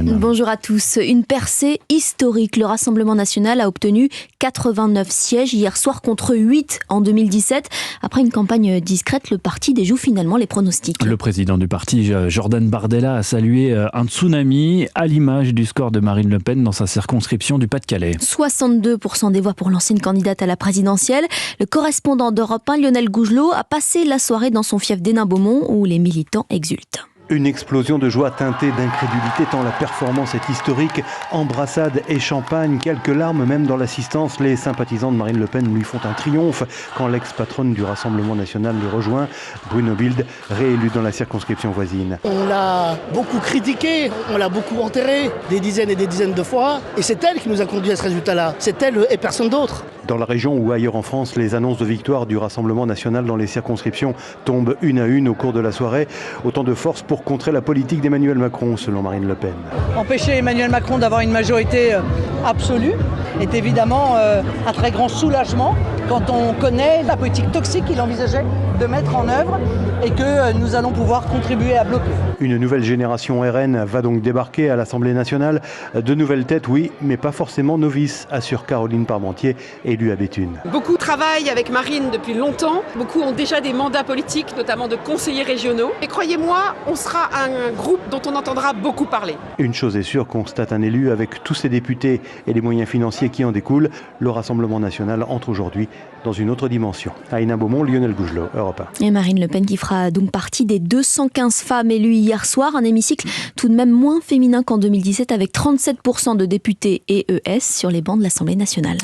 Bonjour à tous. Une percée historique. Le Rassemblement national a obtenu 89 sièges hier soir contre 8 en 2017. Après une campagne discrète, le parti déjoue finalement les pronostics. Le président du parti, Jordan Bardella, a salué un tsunami à l'image du score de Marine Le Pen dans sa circonscription du Pas-de-Calais. 62% des voix pour l'ancienne candidate à la présidentielle. Le correspondant d'Europe 1, Lionel Gougelot, a passé la soirée dans son fief d'Hénin-Beaumont où les militants exultent. Une explosion de joie teintée d'incrédulité tant la performance est historique. Embrassades et champagne, quelques larmes même dans l'assistance. Les sympathisants de Marine Le Pen lui font un triomphe quand l'ex-patronne du Rassemblement national les rejoint. Bruno Bilde, réélu dans la circonscription voisine. On l'a beaucoup critiqué, on l'a beaucoup enterré des dizaines et des dizaines de fois. Et c'est elle qui nous a conduit à ce résultat-là. C'est elle et personne d'autre. Dans la région ou ailleurs en France, les annonces de victoire du Rassemblement national dans les circonscriptions tombent une à une au cours de la soirée. Autant de force pour contrer la politique d'Emmanuel Macron, selon Marine Le Pen. Empêcher Emmanuel Macron d'avoir une majorité absolue est évidemment un très grand soulagement quand on connaît la politique toxique qu'il envisageait de mettre en œuvre et que nous allons pouvoir contribuer à bloquer. Une nouvelle génération RN va donc débarquer à l'Assemblée nationale. De nouvelles têtes, oui, mais pas forcément novices, assure Caroline Parmentier, élue à Béthune. Beaucoup travaillent avec Marine depuis longtemps. Beaucoup ont déjà des mandats politiques, notamment de conseillers régionaux. Et croyez-moi, on sera un groupe dont on entendra beaucoup parler. Une chose est sûre, constate un élu, avec tous ses députés et les moyens financiers qui en découlent, le Rassemblement national entre aujourd'hui dans une autre dimension. À Hénin-Beaumont, Lionel Gougelot, Europe 1. Et Marine Le Pen qui fera donc partie des 215 femmes élues hier soir. Un hémicycle tout de même moins féminin qu'en 2017 avec 37% de députés et ES sur les bancs de l'Assemblée nationale.